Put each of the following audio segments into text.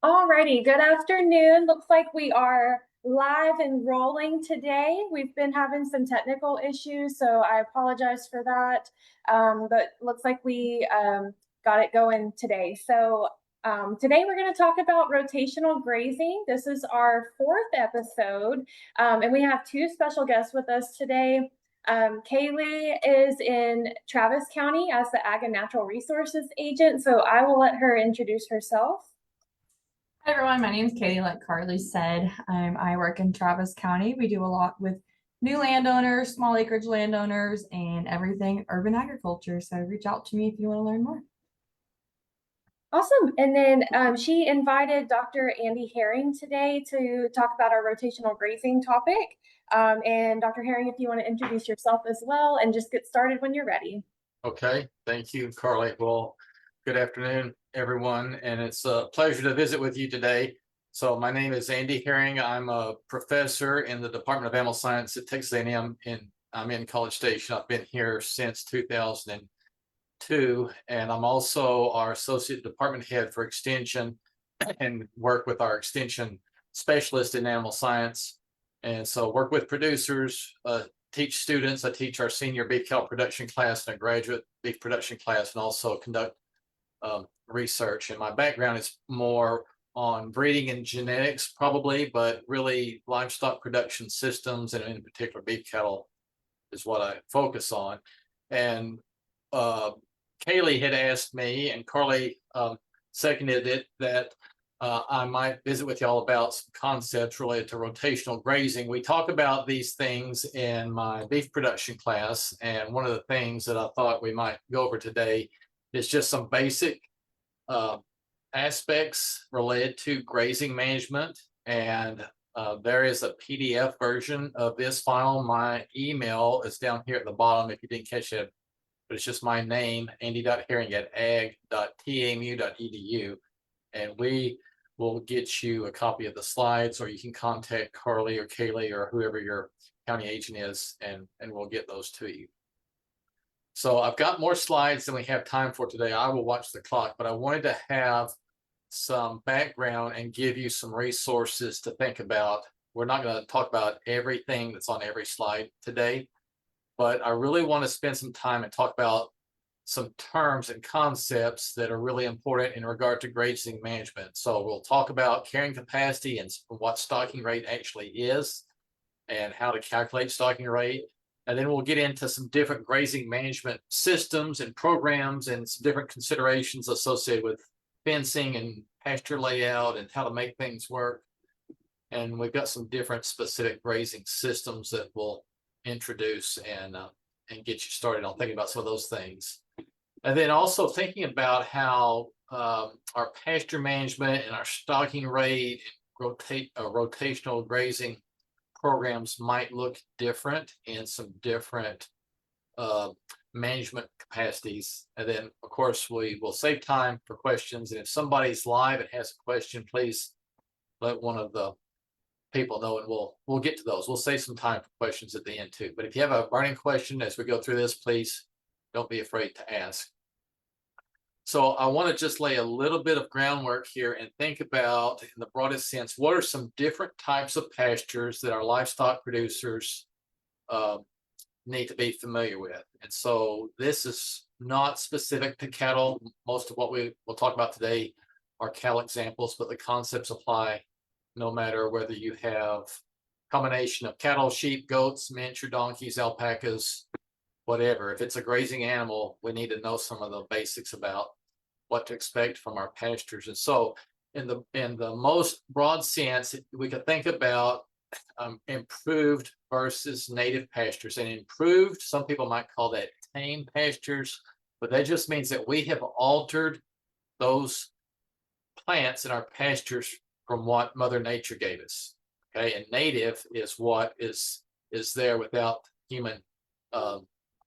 Alrighty, good afternoon. Looks like we are live and rolling today. We've been having some technical issues, so I apologize for that. But looks like we got it going today. Today we're going to talk about rotational grazing. This is our fourth episode, and we have two special guests with us today. Kaylee is in Travis County as the Ag and Natural Resources Agent, so I will let her introduce herself. Hi everyone, my name is Katie. Like Carly said, I work in Travis County. We do a lot with new landowners, small acreage landowners, and everything urban agriculture. So reach out to me if you want to learn more. Awesome. And then she invited Dr. Andy Herring today to talk about our rotational grazing topic. And Dr. Herring, if you want to introduce yourself as well and just get started when you're ready. Okay, thank you, Carly. Well, good afternoon, everyone, and it's a pleasure to visit with you today. So my name is Andy Herring. I'm a professor in the Department of Animal Science at Texas A&M, and I'm in College Station. I've been here since 2002, and I'm also our associate department head for extension and work with our extension specialist in animal science. And so work with producers, teach students. I teach our senior beef cattle production class and a graduate beef production class, and also conduct research. And my background is more on breeding and genetics, probably, but really livestock production systems, and in particular beef cattle is what I focus on. And Kaylee had asked me, and Carly seconded it, that I might visit with y'all about some concepts related to rotational grazing. We talk about these things in my beef production class, and one of the things that I thought we might go over today is just some basic aspects related to grazing management. And there is a PDF version of this file. My email is down here at the bottom if you didn't catch it, but it's just my name, andy.herring@ag.tamu.edu, and we will get you a copy of the slides, or you can contact Carly or Kaylee or whoever your county agent is, and we'll get those to you. So I've got more slides than we have time for today. I will watch the clock, but I wanted to have some background and give you some resources to think about. We're not going to talk about everything that's on every slide today, but I really want to spend some time and talk about some terms and concepts that are really important in regard to grazing management. So we'll talk about carrying capacity and what stocking rate actually is and how to calculate stocking rate. And then we'll get into some different grazing management systems and programs and some different considerations associated with fencing and pasture layout and how to make things work. And we've got some different specific grazing systems that we'll introduce and get you started on thinking about some of those things. And then also thinking about how our pasture management and our stocking rate and rotational grazing programs might look different in some different management capacities. And then, of course, we will save time for questions. And if somebody's live and has a question, please let one of the people know, and we'll get to those. We'll save some time for questions at the end too. But if you have a burning question as we go through this, please don't be afraid to ask. So I want to just lay a little bit of groundwork here and think about, in the broadest sense, what are some different types of pastures that our livestock producers need to be familiar with. And so this is not specific to cattle. Most of what we will talk about today are cattle examples, but the concepts apply no matter whether you have combination of cattle, sheep, goats, miniature donkeys, alpacas, whatever. If it's a grazing animal, we need to know some of the basics about what to expect from our pastures. And so in the most broad sense, we could think about improved versus native pastures. And improved, some people might call that tame pastures, but that just means that we have altered those plants in our pastures from what Mother Nature gave us. Okay, and native is what is there without human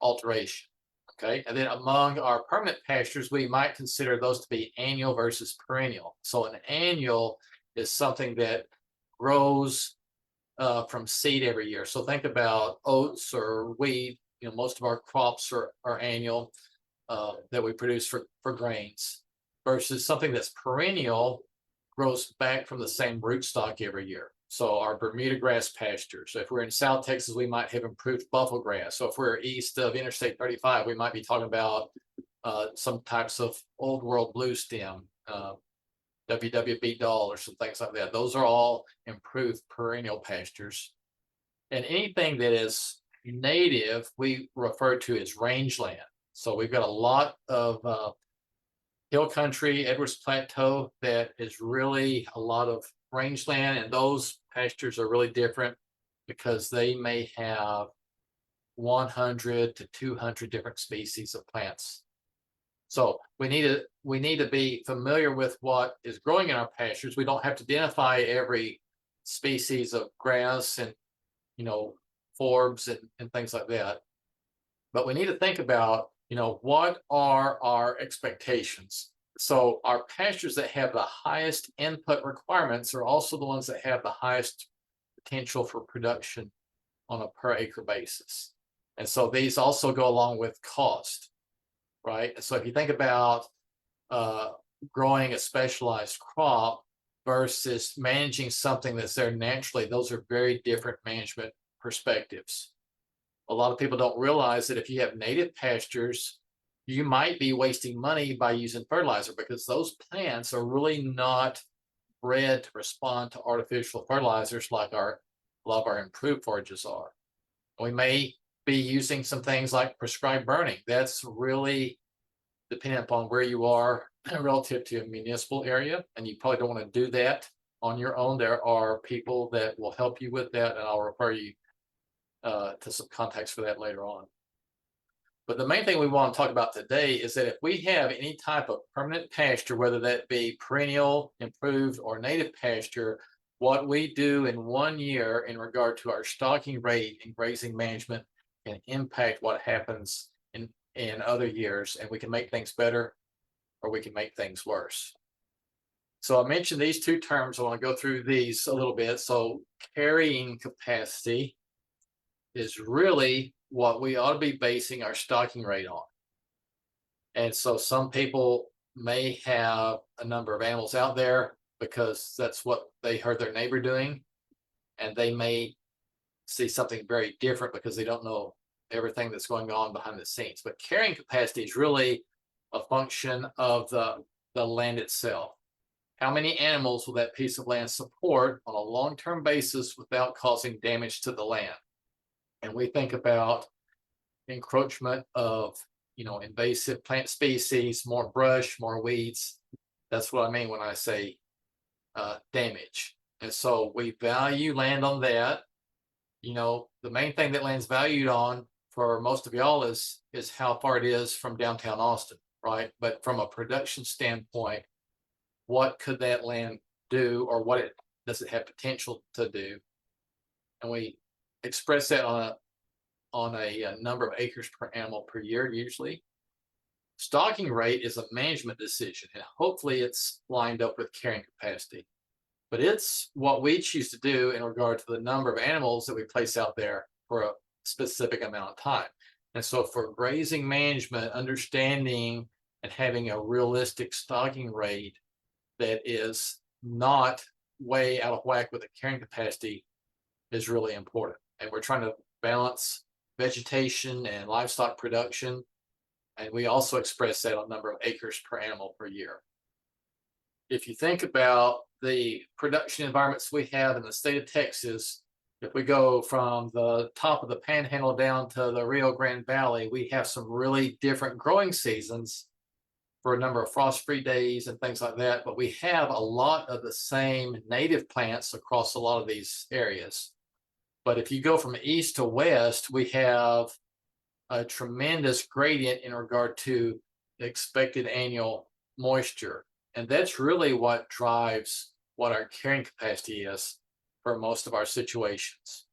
alteration. Okay, and then among our permanent pastures, we might consider those to be annual versus perennial. So an annual is something that grows from seed every year. So think about oats or wheat. You know, most of our crops are annual that we produce for grains, versus something that's perennial grows back from the same rootstock every year. So our Bermuda grass pastures. So if we're in South Texas, we might have improved buffalo grass. So if we're east of Interstate 35, we might be talking about some types of old world blue stem, WW doll or some things like that. Those are all improved perennial pastures. And anything that is native, we refer to as rangeland. So we've got a lot of hill country, Edwards Plateau, that is really a lot of rangeland, and those pastures are really different because they may have 100 to 200 different species of plants. So we need to be familiar with what is growing in our pastures. We don't have to identify every species of grass and forbs and things like that. But we need to think about, what are our expectations? So our pastures that have the highest input requirements are also the ones that have the highest potential for production on a per acre basis. And so these also go along with cost, right? So if you think about growing a specialized crop versus managing something that's there naturally, those are very different management perspectives. A lot of people don't realize that if you have native pastures, you might be wasting money by using fertilizer because those plants are really not bred to respond to artificial fertilizers like a lot of our improved forages are. We may be using some things like prescribed burning. That's really dependent upon where you are relative to a municipal area, and you probably don't want to do that on your own. There are people that will help you with that, and I'll refer you to some contacts for that later on. But the main thing we want to talk about today is that if we have any type of permanent pasture, whether that be perennial, improved, or native pasture, what we do in 1 year in regard to our stocking rate and grazing management can impact what happens in other years, and we can make things better or we can make things worse. So I mentioned these two terms. I want to go through these a little bit. So carrying capacity is really what we ought to be basing our stocking rate on. And so some people may have a number of animals out there because that's what they heard their neighbor doing, and they may see something very different because they don't know everything that's going on behind the scenes. But carrying capacity is really a function of the land itself. How many animals will that piece of land support on a long-term basis without causing damage to the land? And we think about encroachment of invasive plant species, more brush, more weeds. That's what I mean when I say damage. And so we value land on that. The main thing that land's valued on for most of y'all is how far it is from downtown Austin, right? But from a production standpoint, what could that land do, or does it have potential to do? And we express that on a number of acres per animal per year usually. Stocking rate is a management decision, and hopefully it's lined up with carrying capacity. But it's what we choose to do in regard to the number of animals that we place out there for a specific amount of time. And so for grazing management, understanding and having a realistic stocking rate that is not way out of whack with the carrying capacity is really important. And we're trying to balance vegetation and livestock production. And we also express that on number of acres per animal per year. If you think about the production environments we have in the state of Texas, if we go from the top of the Panhandle down to the Rio Grande Valley, we have some really different growing seasons for a number of frost-free days and things like that. But we have a lot of the same native plants across a lot of these areas. But if you go from east to west, we have a tremendous gradient in regard to expected annual moisture. And that's really what drives what our carrying capacity is for most of our situations.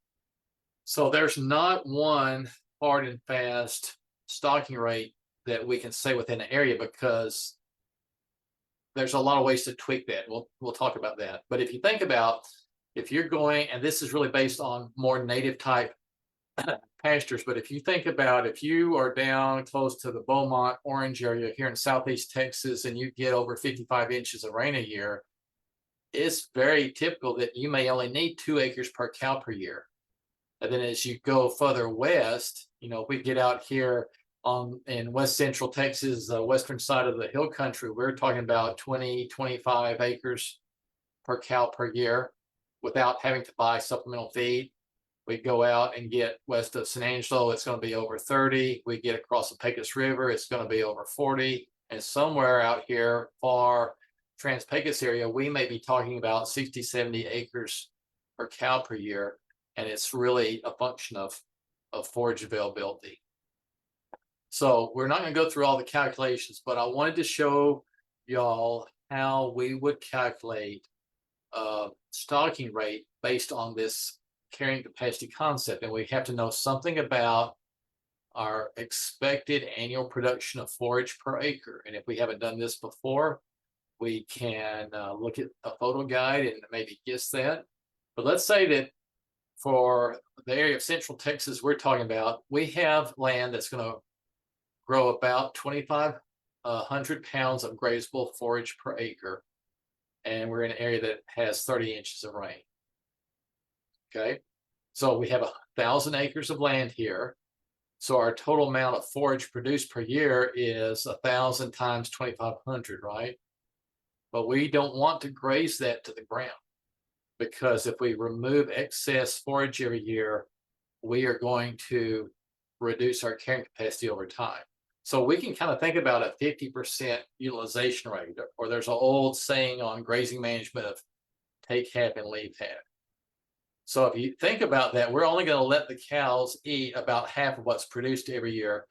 So there's not one hard and fast stocking rate that we can say within an area, because there's a lot of ways to tweak that. We'll talk about that. But if you think about, if you're going, and this is really based on more native type pastures, but if you think about, if you are down close to the Beaumont Orange area here in Southeast Texas and you get over 55 inches of rain a year, it's very typical that you may only need 2 acres per cow per year. And then as you go further west, you know, if we get out here in west central Texas, the western side of the hill country, we're talking about 20, 25 acres per cow per year without having to buy supplemental feed. We go out and get west of San Angelo, it's going to be over 30. We get across the Pecos River, it's going to be over 40. And somewhere out here far Trans-Pecos area, we may be talking about 60, 70 acres per cow per year. And it's really a function of forage availability. So we're not going to go through all the calculations, but I wanted to show y'all how we would calculate stocking rate based on this carrying capacity concept. And we have to know something about our expected annual production of forage per acre. And if we haven't done this before, we can look at a photo guide and maybe guess that. But let's say that for the area of central Texas we're talking about, we have land that's going to grow about 2,500 pounds of grazable forage per acre. And we're in an area that has 30 inches of rain. Okay, so we have 1,000 acres of land here. So our total amount of forage produced per year is 1,000 times 2,500, right? But we don't want to graze that to the ground, because if we remove excess forage every year, we are going to reduce our carrying capacity over time. So we can kind of think about a 50% utilization rate, or there's an old saying on grazing management of take half and leave half. So if you think about that, we're only going to let the cows eat about half of what's produced every year.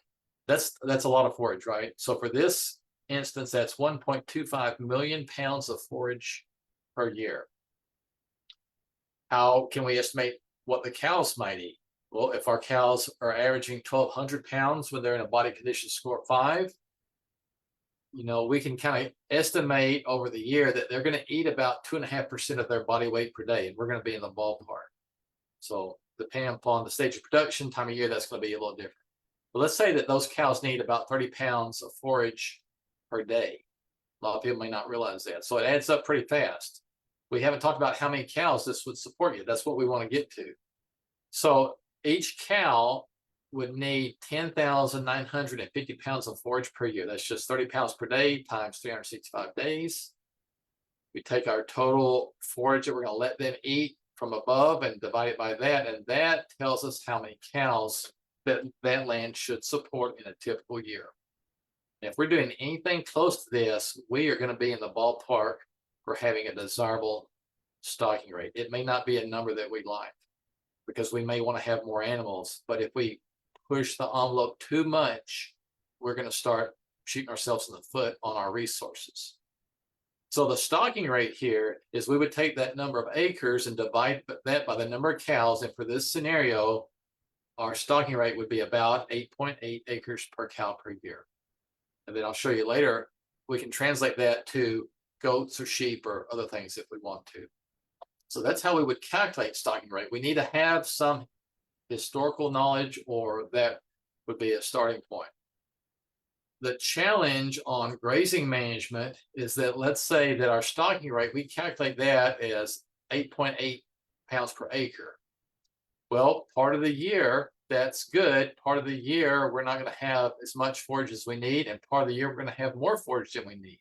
That's a lot of forage, right? So for this instance, that's 1.25 million pounds of forage per year. How can we estimate what the cows might eat? Well, if our cows are averaging 1,200 pounds when they're in a body condition score 5, you know, we can kind of estimate over the year that they're going to eat about 2.5% of their body weight per day, and we're going to be in the ballpark. So depending upon the stage of production, time of year, that's going to be a little different. But let's say that those cows need about 30 pounds of forage per day. A lot of people may not realize that. So it adds up pretty fast. We haven't talked about how many cows this would support yet. That's what we want to get to. So each cow would need 10,950 pounds of forage per year. That's just 30 pounds per day times 365 days. We take our total forage that we're going to let them eat from above and divide it by that, and that tells us how many cows that land should support in a typical year. And if we're doing anything close to this, we are going to be in the ballpark for having a desirable stocking rate. It may not be a number that we like, because we may want to have more animals, but if we push the envelope too much, we're going to start shooting ourselves in the foot on our resources. So the stocking rate here is we would take that number of acres and divide that by the number of cows. And for this scenario, our stocking rate would be about 8.8 acres per cow per year. And then I'll show you later, we can translate that to goats or sheep or other things if we want to. So that's how we would calculate stocking rate. We need to have some historical knowledge, or that would be a starting point. The challenge on grazing management is that, let's say that our stocking rate, we calculate that as 8.8 pounds per acre. Well, part of the year, that's good. Part of the year, we're not going to have as much forage as we need. And part of the year, we're going to have more forage than we need,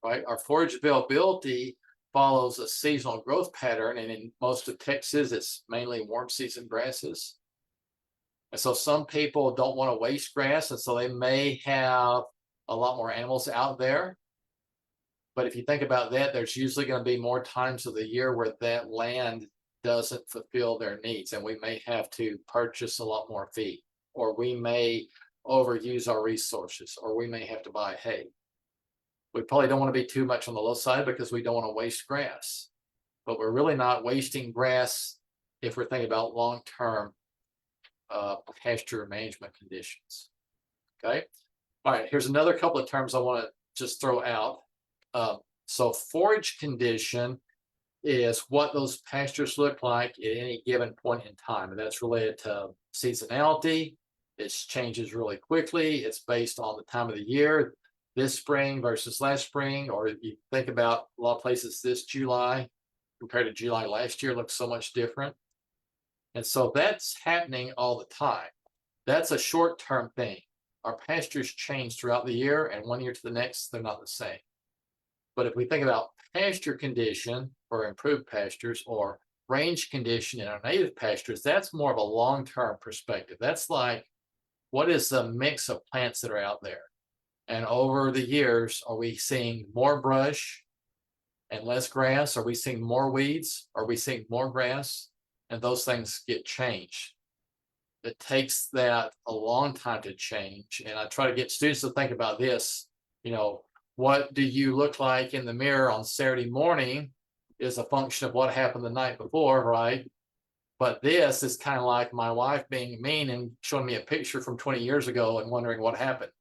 right? Our forage availability follows a seasonal growth pattern. And in most of Texas, it's mainly warm season grasses. And so some people don't want to waste grass, and so they may have a lot more animals out there. But if you think about that, there's usually going to be more times of the year where that land doesn't fulfill their needs, and we may have to purchase a lot more feed, or we may overuse our resources, or we may have to buy hay. We probably don't want to be too much on the low side because we don't want to waste grass, but we're really not wasting grass if we're thinking about long-term pasture management conditions. Okay. All right. Here's another couple of terms I want to just throw out. So forage condition is what those pastures look like at any given point in time. And that's related to seasonality. It changes really quickly. It's based on the time of the year. this spring versus last spring, or you think about a lot of places this July compared to July last year looks so much different. And so that's happening all the time. That's a short-term thing. Our pastures change throughout the year, and one year to the next, they're not the same. But if we think about pasture condition or improved pastures or range condition in our native pastures, that's more of a long-term perspective. That's like, what is the mix of plants that are out there? And over the years, are we seeing more brush and less grass? Are we seeing more weeds? Are we seeing more grass? And those things get changed. It takes that a long time to change. And I try to get students to think about this, you know, what do you look like in the mirror on Saturday morning is a function of what happened the night before, right? But this is kind of like my wife being mean and showing me a picture from 20 years ago and wondering what happened.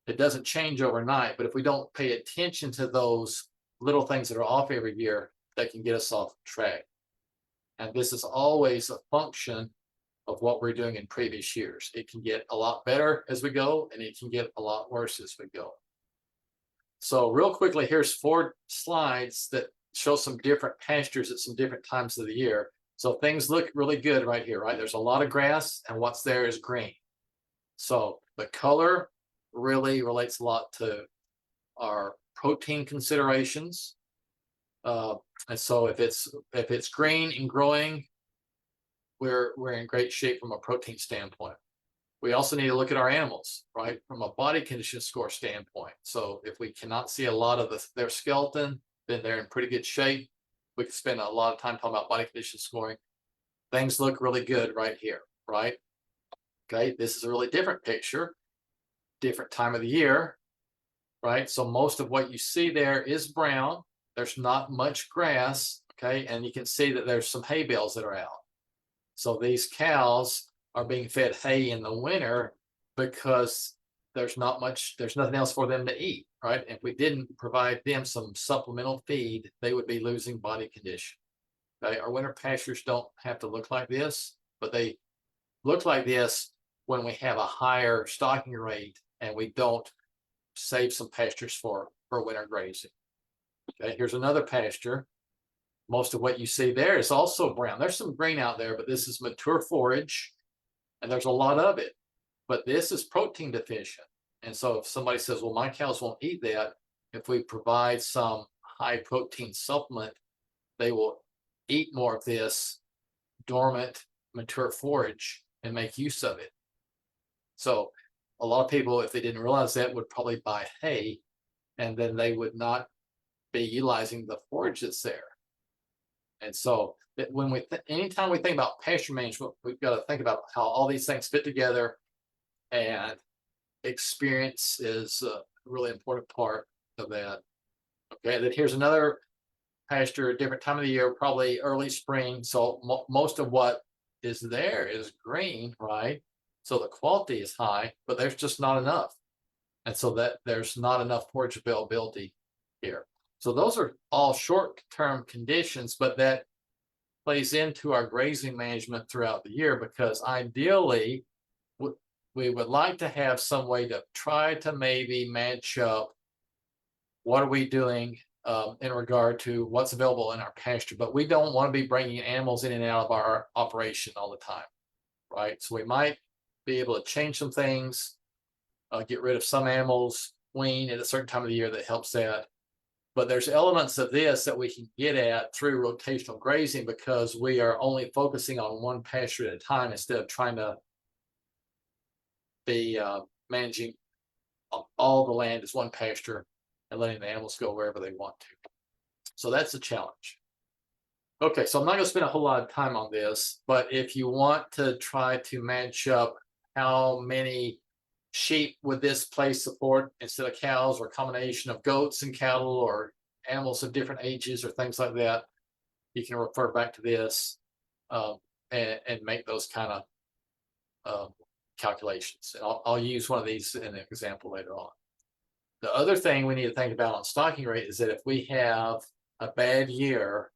It doesn't change overnight, but if we don't pay attention to those little things that are off every year, that can get us off track. And this is always a function of what we're doing in previous years. It can get a lot better as we go, and it can get a lot worse as we go. So real quickly, here's 4 slides that show some different pastures at some different times of the year. So things look really good right here, right? There's a lot of grass, and what's there is green. So the color really relates a lot to our protein considerations. And so if it's green and growing, we're in great shape from a protein standpoint. We also need to look at our animals, right, from a body condition score standpoint. So if we cannot see a lot of their skeleton, then they're in pretty good shape. We can spend a lot of time talking about body condition scoring. Things look really good right here, right? Okay, this is a really different picture, different time of the year, right? So most of what you see there is brown. There's not much grass, okay? And you can see that there's some hay bales that are out. So these cows are being fed hay in the winter because there's nothing else for them to eat, right? If we didn't provide them some supplemental feed, they would be losing body condition. Okay, our winter pastures don't have to look like this, but they look like this when we have a higher stocking rate and we don't save some pastures for winter grazing. Okay, here's another pasture. Most of what you see there is also brown. There's some green out there, but this is mature forage, and there's a lot of it. But this is protein deficient. And so if somebody says, well, my cows won't eat that, if we provide some high protein supplement, they will eat more of this dormant mature forage and make use of it. So a lot of people, if they didn't realize that, would probably buy hay, and then they would not be utilizing the forage that's there. And so when anytime we think about pasture management, we've got to think about how all these things fit together, and experience is a really important part of that. Okay, then here's another pasture, a different time of the year, probably early spring. So most of what is there is green, right? So the quality is high, but there's just not enough. And so that there's not enough forage availability here. So those are all short-term conditions, but that plays into our grazing management throughout the year, because ideally we would like to have some way to try to maybe match up what are we doing in regard to what's available in our pasture, but we don't want to be bringing animals in and out of our operation all the time, right? So we might be able to change some things, get rid of some animals, wean at a certain time of the year that helps that. But there's elements of this that we can get at through rotational grazing, because we are only focusing on one pasture at a time instead of trying to be managing all the land as one pasture and letting the animals go wherever they want to. So that's a challenge. Okay, so I'm not going to spend a whole lot of time on this, but if you want to try to match up how many sheep would this place support instead of cows, or a combination of goats and cattle, or animals of different ages, or things like that, you can refer back to this and make those kind of calculations. And I'll use one of these in an example later on. The other thing we need to think about on stocking rate is that if we have a bad year,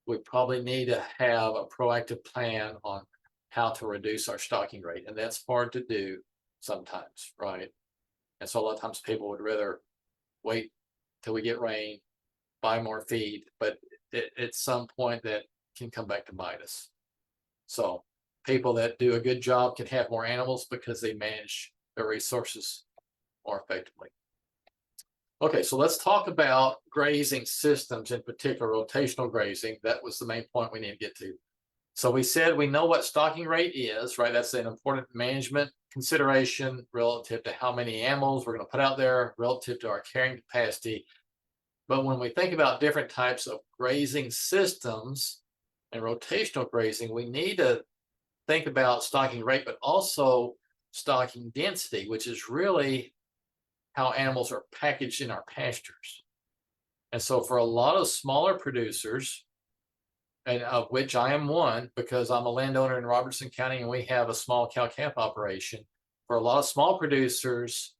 we probably need to have a proactive plan on how to reduce our stocking rate. And that's hard to do sometimes, right? And so a lot of times people would rather wait till we get rain, buy more feed, but at some point that can come back to bite us. So people that do a good job can have more animals because they manage their resources more effectively. Okay, so let's talk about grazing systems, in particular rotational grazing. That was the main point we need to get to. So we said we know what stocking rate is, right? That's an important management consideration relative to how many animals we're going to put out there, relative to our carrying capacity. But when we think about different types of grazing systems and rotational grazing, we need to think about stocking rate, but also stocking density, which is really how animals are packaged in our pastures. And so for a lot of smaller producers, and of which I am one, because I'm a landowner in Robertson County and we have a small cow-calf operation, for a lot of small producers,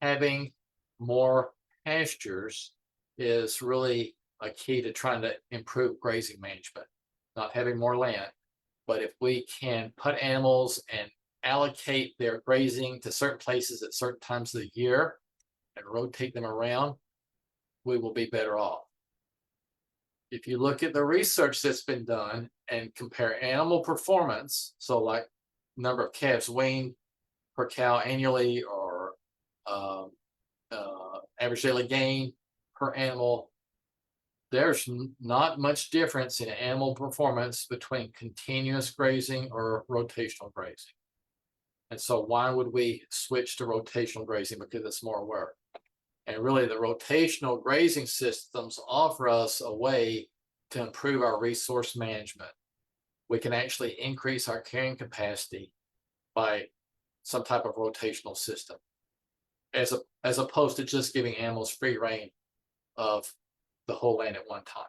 having more pastures is really a key to trying to improve grazing management, not having more land. But if we can put animals and allocate their grazing to certain places at certain times of the year and rotate them around, we will be better off. If you look at the research that's been done and compare animal performance, so like number of calves weaned per cow annually, or average daily gain per animal, there's not much difference in animal performance between continuous grazing or rotational grazing. And so why would we switch to rotational grazing? Because it's more work. And really the rotational grazing systems offer us a way to improve our resource management. We can actually increase our carrying capacity by some type of rotational system, as opposed to just giving animals free reign of the whole land at one time.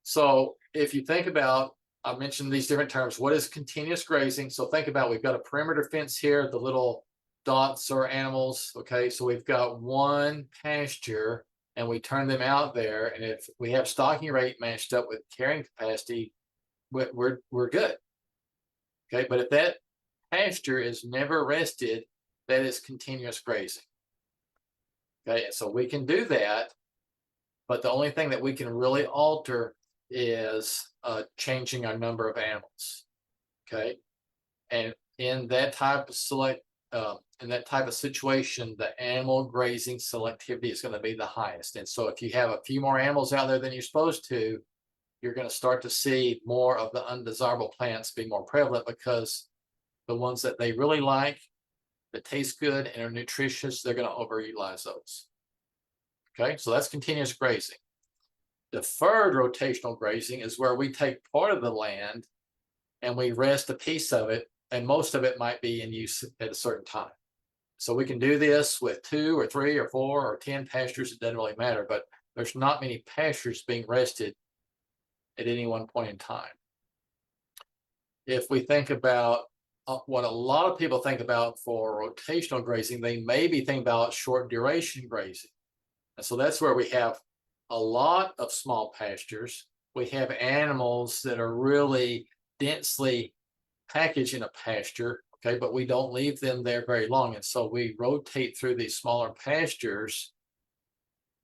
So if you think about, I mentioned these different terms, what is continuous grazing? So think about, we've got a perimeter fence here, the little dots are animals. Okay, so we've got one pasture and we turn them out there, and if we have stocking rate matched up with carrying capacity, we're good. Okay, but if that pasture is never rested, that is continuous grazing. Okay, so we can do that, but the only thing that we can really alter is changing our number of animals. Okay, and in that type of situation, the animal grazing selectivity is going to be the highest. And so if you have a few more animals out there than you're supposed to, you're going to start to see more of the undesirable plants be more prevalent, because the ones that they really like, that taste good and are nutritious, they're going to overutilize those. Okay, so that's continuous grazing. Deferred rotational grazing is where we take part of the land and we rest a piece of it, and most of it might be in use at a certain time. So we can do this with 2 or 3 or 4 or 10 pastures. It doesn't really matter, but there's not many pastures being rested at any one point in time. If we think about what a lot of people think about for rotational grazing, they may be thinking about short duration grazing. And so that's where we have a lot of small pastures. We have animals that are really densely packaged in a pasture, okay, but we don't leave them there very long. And so we rotate through these smaller pastures,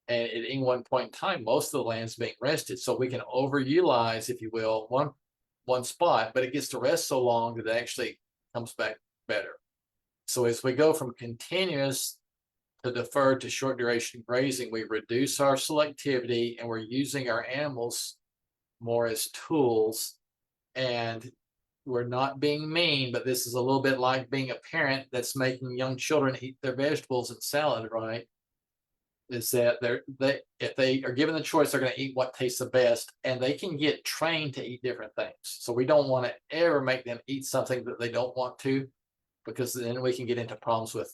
and at any one point in time, most of the land's being rested. So we can overutilize, if you will, one spot, but it gets to rest so long that it actually comes back better. So as we go from continuous to deferred to short duration grazing, we reduce our selectivity and we're using our animals more as tools. And we're not being mean, but this is a little bit like being a parent that's making young children eat their vegetables and salad, right? Is that if they are given the choice, they're going to eat what tastes the best, and they can get trained to eat different things. So we don't want to ever make them eat something that they don't want to, because then we can get into problems with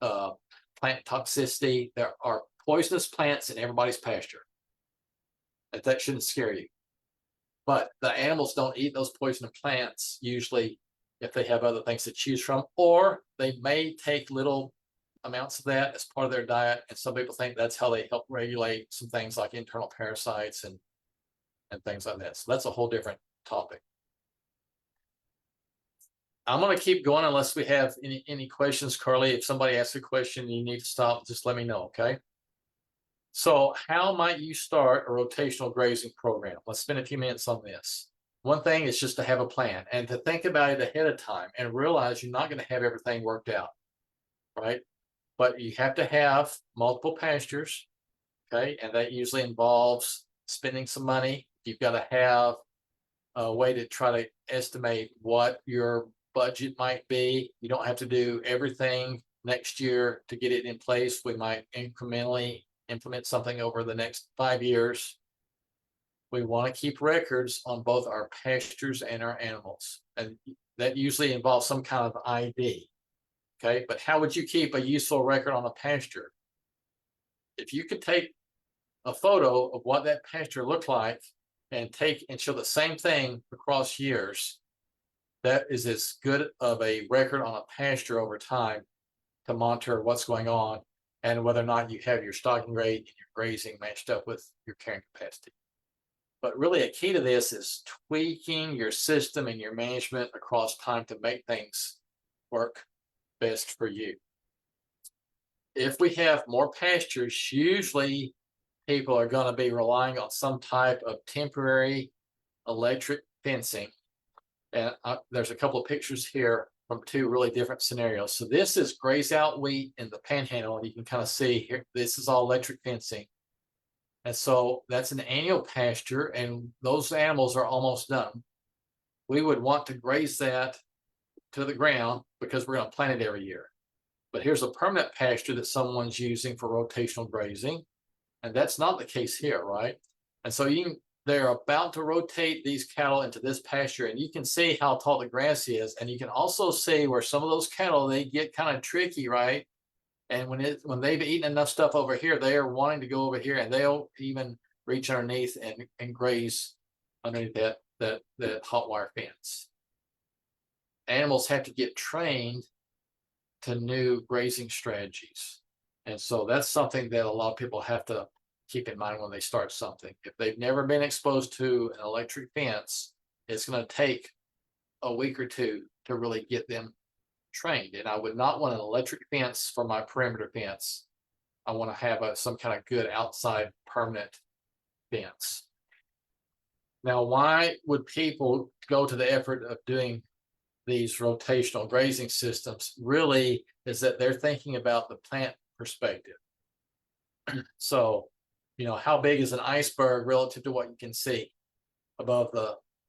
plant toxicity. There are poisonous plants in everybody's pasture. That shouldn't scare you. But the animals don't eat those poisonous plants usually if they have other things to choose from, or they may take little amounts of that as part of their diet. And some people think that's how they help regulate some things like internal parasites and things like that. So that's a whole different topic. I'm gonna keep going unless we have any questions, Carly. If somebody asks a question, and you need to stop, just let me know, okay? So how might you start a rotational grazing program? Let's spend a few minutes on this. One thing is just to have a plan and to think about it ahead of time and realize you're not going to have everything worked out, right? But you have to have multiple pastures, okay? And that usually involves spending some money. You've got to have a way to try to estimate what your budget might be. You don't have to do everything next year to get it in place. We might incrementally implement something over the next 5 years. We want to keep records on both our pastures and our animals. And that usually involves some kind of ID. Okay, but how would you keep a useful record on a pasture? If you could take a photo of what that pasture looked like and show the same thing across years, that is as good of a record on a pasture over time to monitor what's going on and whether or not you have your stocking rate and your grazing matched up with your carrying capacity. But really a key to this is tweaking your system and your management across time to make things work best for you. If we have more pastures, usually people are going to be relying on some type of temporary electric fencing. And there's a couple of pictures here from two really different scenarios. So this is graze out wheat in the panhandle, and you can kind of see here, this is all electric fencing. And so that's an annual pasture, and those animals are almost done. We would want to graze that to the ground because we're going to plant it every year. But here's a permanent pasture that someone's using for rotational grazing, and that's not the case here, right? And so they're about to rotate these cattle into this pasture, and you can see how tall the grass is, and you can also see where some of those cattle, they get kind of tricky, right? And when they've eaten enough stuff over here, they are wanting to go over here, and they'll even reach underneath and graze underneath that hot wire fence. Animals have to get trained to new grazing strategies. And so that's something that a lot of people have to keep in mind when they start something. If they've never been exposed to an electric fence, it's going to take a week or two to really get them trained. And I would not want an electric fence for my perimeter fence. I want to have some kind of good outside permanent fence. Now, why would people go to the effort of doing these rotational grazing systems? Really is that they're thinking about the plant perspective. So, how big is an iceberg relative to what you can see above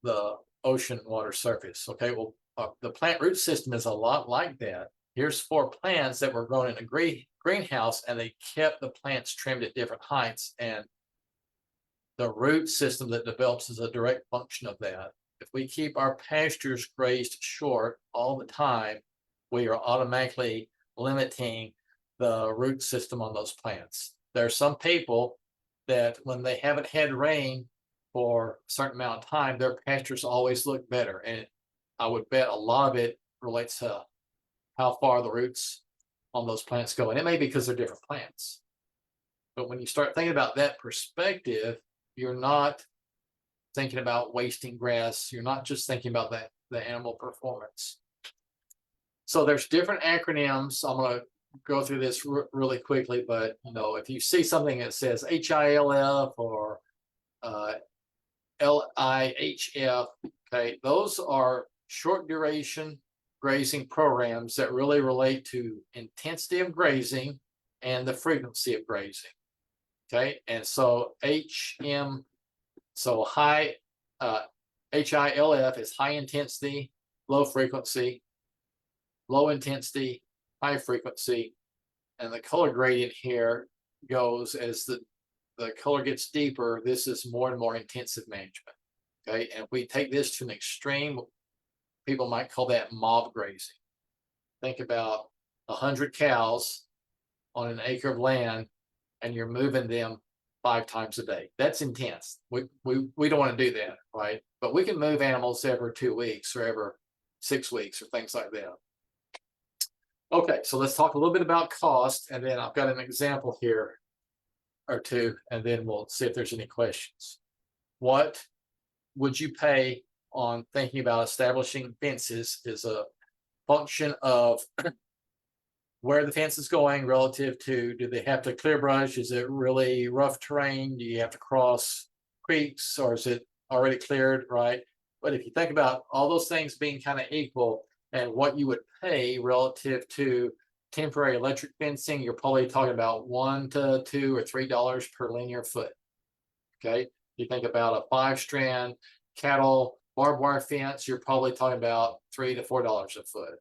the ocean water surface? Okay, well, the plant root system is a lot like that. Here's 4 plants that were grown in a greenhouse, and they kept the plants trimmed at different heights, and the root system that develops is a direct function of that. If we keep our pastures grazed short all the time, we are automatically limiting the root system on those plants. There are some people that when they haven't had rain for a certain amount of time, their pastures always look better. And I would bet a lot of it relates to how far the roots on those plants go. And it may be because they're different plants. But when you start thinking about that perspective, you're not thinking about wasting grass. You're not just thinking about the animal performance. So there's different acronyms. I'm going to go through this really quickly, but if you see something that says HILF or LIHF, okay, those are short duration grazing programs that really relate to intensity of grazing and the frequency of grazing. Okay, and so HILF is high intensity, low frequency, low intensity, high frequency, and the color gradient here goes as the color gets deeper. This is more and more intensive management. Okay, and if we take this to an extreme, people might call that mob grazing. Think about 100 cows on an acre of land, and you're moving them 5 times a day. That's intense. We don't want to do that, right? But we can move animals every 2 weeks or every 6 weeks or things like that. Okay, so let's talk a little bit about cost, and then I've got an example here or two, and then we'll see if there's any questions. What would you pay on thinking about establishing fences is a function of where the fence is going relative to, do they have to clear brush? Is it really rough terrain? Do you have to cross creeks, or is it already cleared, right? But if you think about all those things being kind of equal and what you would pay relative to temporary electric fencing, you're probably talking about $1 to $2 or $3 per linear foot. Okay, you think about a 5-strand cattle barbed wire fence, you're probably talking about $3 to $4 a foot.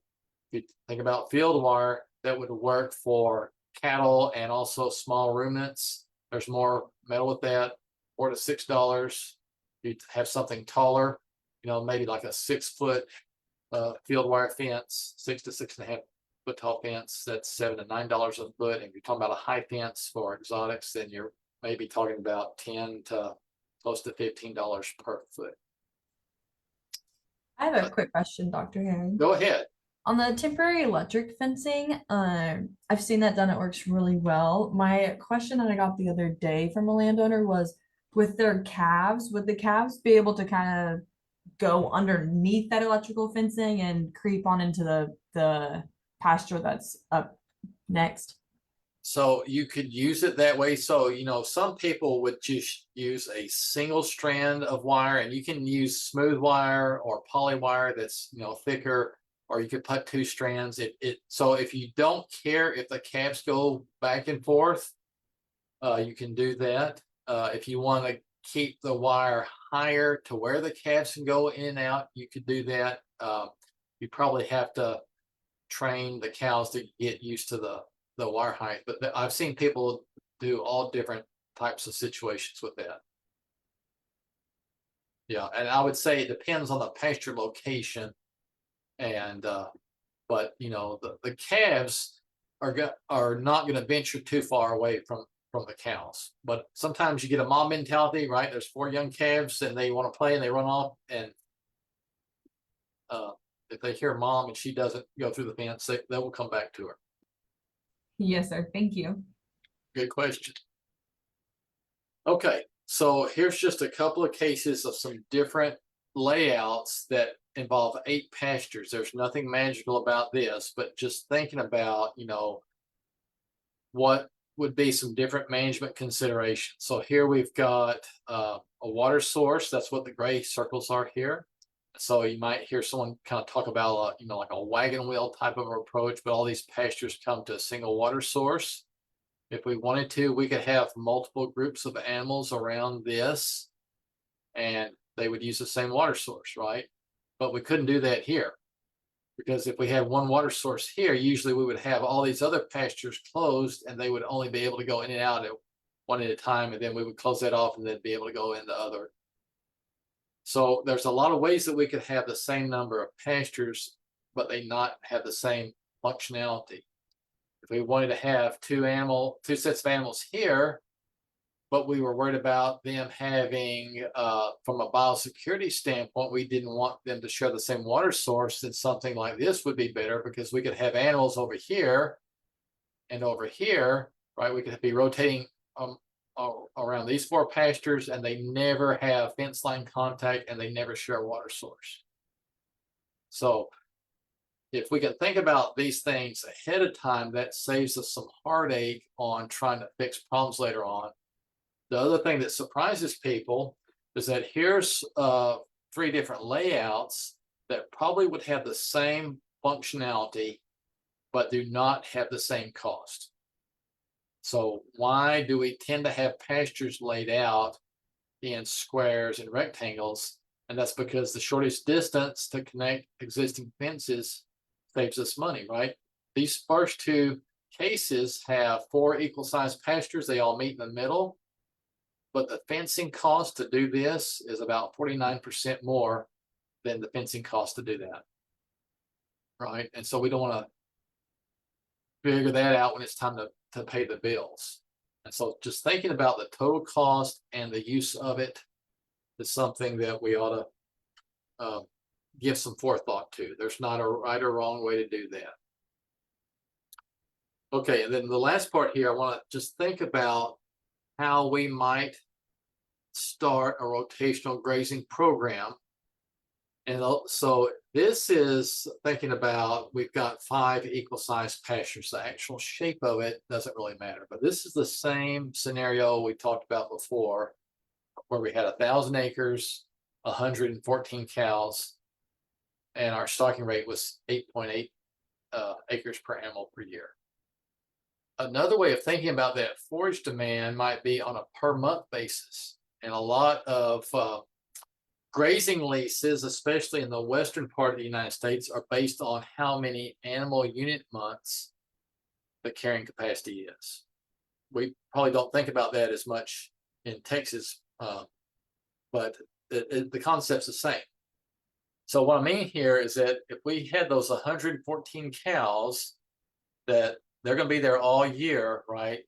If you think about field wire, that would work for cattle and also small ruminants. There's more metal with that, $4 to $6. You have something taller, you know, maybe like a 6-foot field wire fence, 6 to 6.5 foot tall fence. That's $7 to $9 a foot. And if you're talking about a high fence for exotics, then you're maybe talking about $10 to close to $15 per foot. I have a quick question, Dr. Herring. Go ahead. On the temporary electric fencing, I've seen that done. It works really well. My question that I got the other day from a landowner was, with their calves, would the calves be able to kind of go underneath that electrical fencing and creep on into the pasture that's up next? So you could use it that way. So, you know, some people would just use a single strand of wire, and you can use smooth wire or poly wire that's, you know, thicker, or you could put 2 strands. So if you don't care if the calves go back and forth, you can do that. If you want to keep the wire higher to where the calves can go in and out, you could do that. You probably have to train the cows to get used to the wire height, but I've seen people do all different types of situations with that. Yeah, and I would say it depends on the pasture location. And but you know, the calves are not going to venture too far away from the cows. But sometimes you get a mob mentality, right? There's 4 young calves and they want to play and they run off, and if they hear mom and she doesn't go through the fence, they will come back to her. Yes, sir. Thank you. Good question. Okay, so here's just a couple of cases of some different layouts that involve 8 pastures. There's nothing magical about this, but just thinking about, you know, what would be some different management considerations. So here we've got a water source. That's what the gray circles are here. So you might hear someone kind of talk about, you know, like a wagon wheel type of approach, but all these pastures come to a single water source. If we wanted to, we could have multiple groups of animals around this, and they would use the same water source, right? But we couldn't do that here, because if we had one water source here, usually we would have all these other pastures closed, and they would only be able to go in and out at one at a time, and then we would close that off and then be able to go in the other. So there's a lot of ways that we could have the same number of pastures, but they not have the same functionality. If we wanted to have 2 sets of animals here, but we were worried about them having, from a biosecurity standpoint, we didn't want them to share the same water source, then something like this would be better, because we could have animals over here and over here, right? We could be rotating around these 4 pastures, and they never have fence line contact, and they never share a water source. So if we can think about these things ahead of time, that saves us some heartache on trying to fix problems later on. The other thing that surprises people is that here's 3 different layouts that probably would have the same functionality, but do not have the same cost. So why do we tend to have pastures laid out in squares and rectangles? And that's because the shortest distance to connect existing fences saves us money, right? These first 2 cases have 4 equal-sized pastures. They all meet in the middle, but the fencing cost to do this is about 49% more than the fencing cost to do that, right? And so we don't want to figure that out when it's time to pay the bills. And so just thinking about the total cost and the use of it is something that we ought to give some forethought to. There's not a right or wrong way to do that. Okay, and then the last part here, I want to just think about how we might start a rotational grazing program And so this is thinking about, we've got 5 equal sized pastures. The actual shape of it doesn't really matter, but this is the same scenario we talked about before, where we had 1,000 acres, 114 cows, and our stocking rate was 8.8 acres per animal per year. Another way of thinking about that forage demand might be on a per month basis. And a lot of grazing leases, especially in the western part of the United States, are based on how many animal unit months the carrying capacity is. We probably don't think about that as much in Texas, but the concept's the same. So what I mean here is that if we had those 114 cows, that they're going to be there all year, right?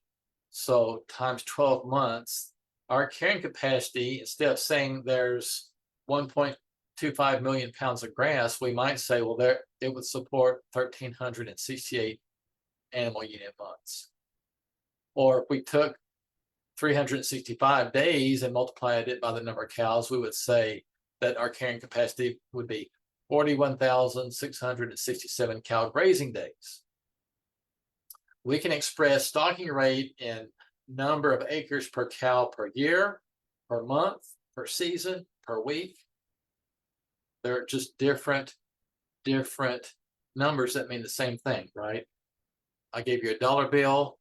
So times 12 months, our carrying capacity, instead of saying there's 1.25 million pounds of grass, we might say, well, there it would support 1,368 animal unit months. Or if we took 365 days and multiplied it by the number of cows, we would say that our carrying capacity would be 41,667 cow grazing days. We can express stocking rate in number of acres per cow per year, per month, per season, per week. They're just different numbers that mean the same thing, right? I gave you a dollar bill,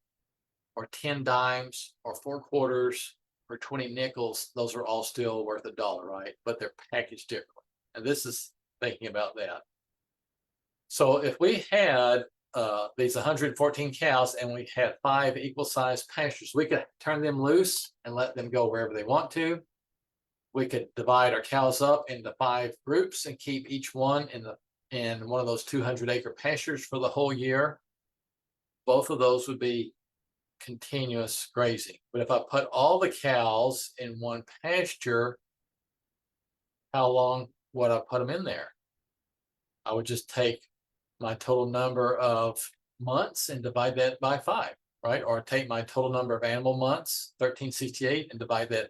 or 10 dimes, or 4 quarters, or 20 nickels. Those are all still worth $1, right? But they're packaged differently. And this is thinking about that. So if we had these 114 cows and we had 5 equal sized pastures, we could turn them loose and let them go wherever they want to. We could divide our cows up into 5 groups and keep each one in one of those 200-acre pastures for the whole year. Both of those would be continuous grazing. But if I put all the cows in one pasture, how long would I put them in there? I would just take my total number of months and divide that by 5, right? Or take my total number of animal months, 1,368, and divide that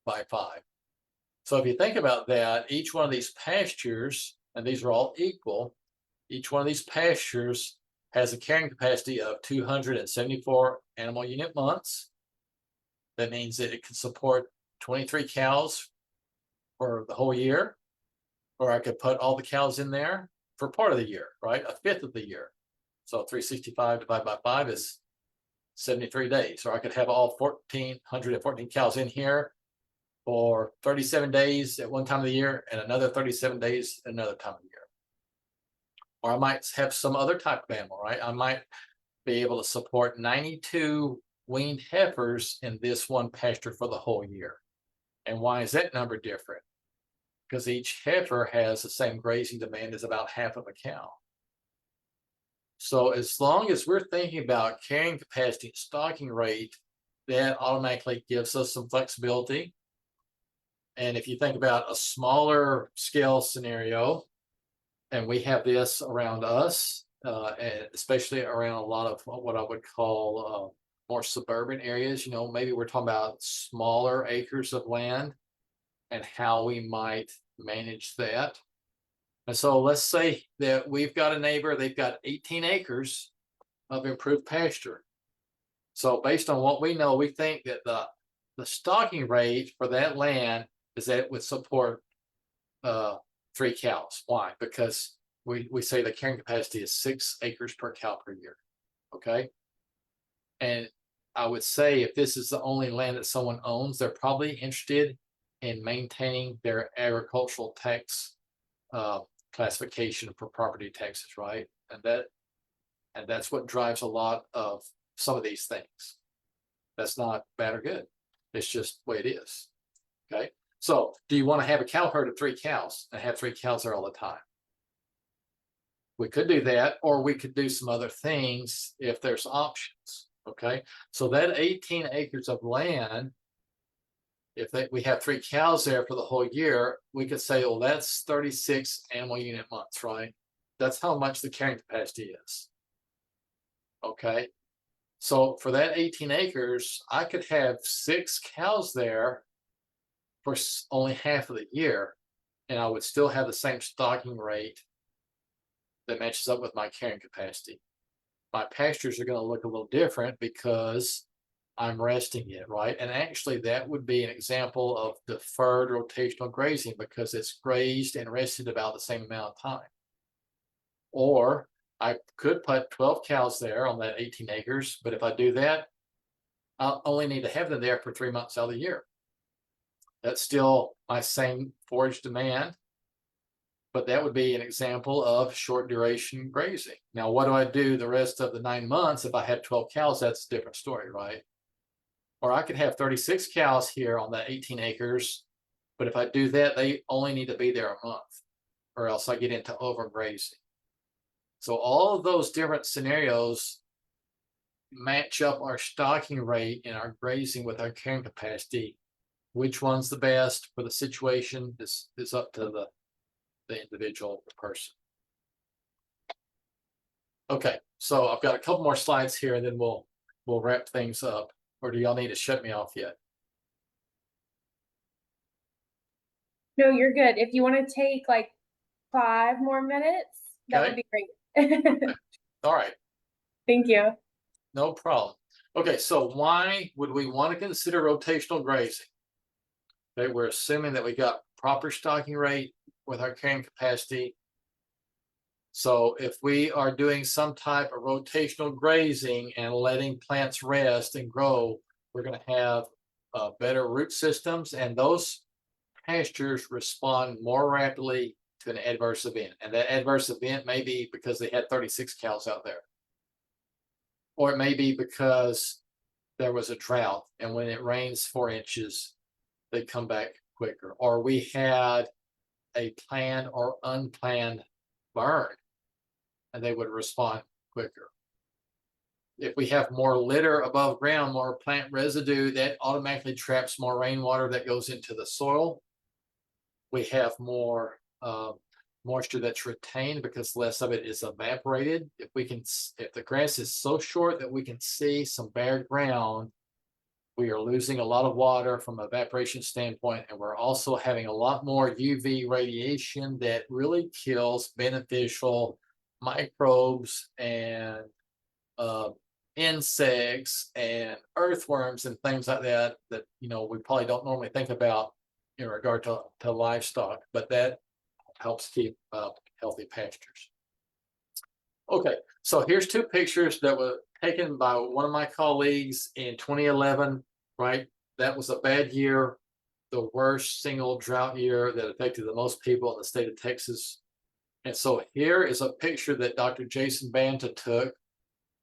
by 5. So if you think about that, each one of these pastures, and these are all equal, each one of these pastures has a carrying capacity of 274 animal unit months. That means that it can support 23 cows for the whole year, or I could put all the cows in there for part of the year, right? A fifth of the year. So 365 divided by 5 is 73 days. Or I could have all 1,414 cows in here for 37 days at one time of the year and another 37 days another time of the year. Or I might have some other type of animal, right? I might be able to support 92 weaned heifers in this one pasture for the whole year. And why is that number different? Because each heifer has the same grazing demand as about half of a cow. So as long as we're thinking about carrying capacity and stocking rate, that automatically gives us some flexibility. And if you think about a smaller scale scenario, and we have this around us, and especially around a lot of what I would call more suburban areas, you know, maybe we're talking about smaller acres of land and how we might manage that. And so let's say that we've got a neighbor, they've got 18 acres of improved pasture. So based on what we know, we think that the stocking rate for that land is that it would support 3 cows. Why? Because we say the carrying capacity is 6 acres per cow per year. Okay. And I would say if this is the only land that someone owns, they're probably interested in maintaining their agricultural tax classification for property taxes, right? And that's what drives a lot of some of these things. That's not bad or good. It's just the way it is. Okay. So do you want to have a cow herd of 3 cows and have 3 cows there all the time? We could do that, or we could do some other things if there's options. Okay. So that 18 acres of land, if we have 3 cows there for the whole year, we could say, well, that's 36 animal unit months, right? That's how much the carrying capacity is. Okay. So for that 18 acres, I could have 6 cows there for only half of the year. and I would still have the same stocking rate that matches up with my carrying capacity. My pastures are going to look a little different because I'm resting it, right? And actually, that would be an example of deferred rotational grazing because it's grazed and rested about the same amount of time. Or I could put 12 cows there on that 18 acres, but if I do that, I'll only need to have them there for 3 months out of the year. That's still my same forage demand, but that would be an example of short duration grazing. Now, what do I do the rest of the 9 months? If I had 12 cows, that's a different story, right? Or I could have 36 cows here on that 18 acres, but if I do that, they only need to be there a month, or else I get into overgrazing. So all of those different scenarios match up our stocking rate and our grazing with our carrying capacity. Which one's the best for the situation is up to the individual person. Okay, so I've got a couple more slides here and then we'll wrap things up. Or do y'all need to shut me off yet? No, you're good. If you want to take like 5 more minutes, that would Okay. be great. All right, Thank you. no problem. Okay, so why would we want to consider rotational grazing? Okay, we're assuming that we got proper stocking rate with our carrying capacity. So if we are doing some type of rotational grazing and letting plants rest and grow, we're going to have better root systems, and those pastures respond more rapidly to an adverse event. And that adverse event may be because they had 36 cows out there. Or it may be because there was a drought, and when it rains 4 inches, they come back quicker. Or we had a planned or unplanned burn, and they would respond quicker. If we have more litter above ground, more plant residue, that automatically traps more rainwater that goes into the soil. We have more moisture that's retained because less of it is evaporated. If the grass is so short that we can see some bare ground, we are losing a lot of water from an evaporation standpoint, and we're also having a lot more UV radiation that really kills beneficial microbes and insects and earthworms and things like that we probably don't normally think about in regard to livestock, but that helps keep healthy pastures. Okay, so here's 2 pictures that were taken by one of my colleagues in 2011, right? That was a bad year, the worst single drought year that affected the most people in the state of Texas. And so here is a picture that Dr. Jason Banta took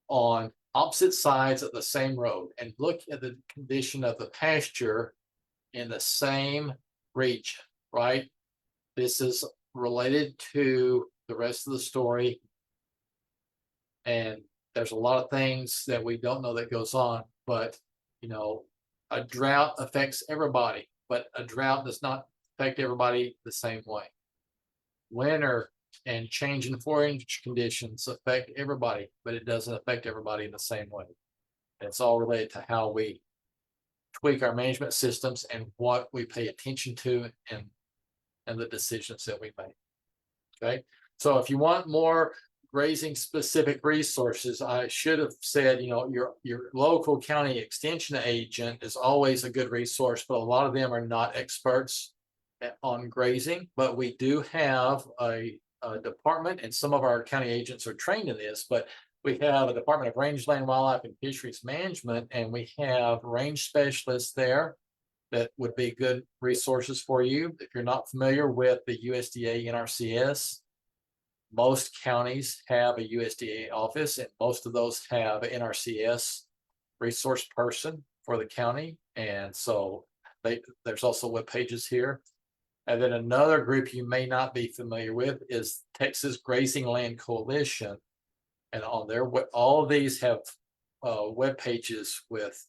on opposite sides of the same road, and look at the condition of the pasture in the same region, right? This is related to the rest of the story. And there's a lot of things that we don't know that goes on, but a drought affects everybody, but a drought does not affect everybody the same way. Winter and change in forage conditions affect everybody, but it doesn't affect everybody in the same way. And it's all related to how we tweak our management systems and what we pay attention to and the decisions that we make. Okay, so if you want more grazing specific resources, I should have said, your local county extension agent is always a good resource, but a lot of them are not experts on grazing. But we do have a department, and some of our county agents are trained in this, but we have a Department of Rangeland, Wildlife, and Fisheries Management, and we have range specialists there that would be good resources for you. If you're not familiar with the USDA NRCS, most counties have a USDA office, and most of those have an NRCS resource person for the county. And so there's also web pages here. And then another group you may not be familiar with is Texas Grazing Land Coalition. And on there, all of these have web pages with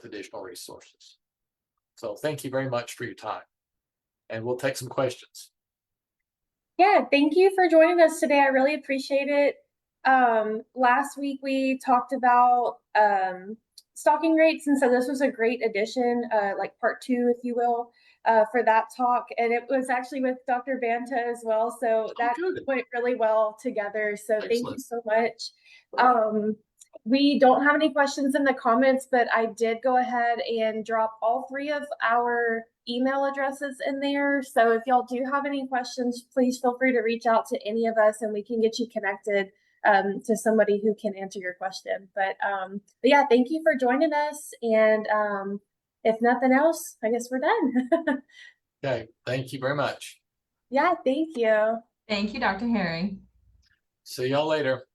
additional resources. So thank you very much for your time. And we'll take some questions. Yeah, thank you for joining us today. I really appreciate it. Last week we talked about stocking rates, and so this was a great addition, like part two, if you will, for that talk. And it was actually with Dr. Banta as well, so that good. went really well together. So thank you Excellent. so much. We don't have any questions in the comments, but I did go ahead and drop all three of our email addresses in there. So if y'all do have any questions, please feel free to reach out to any of us and we can get you connected to somebody who can answer your question. But yeah, thank you for joining us. And if nothing else, I guess we're done. Okay, thank you very much. Yeah, thank you. Thank you, Dr. Herring. See y'all later.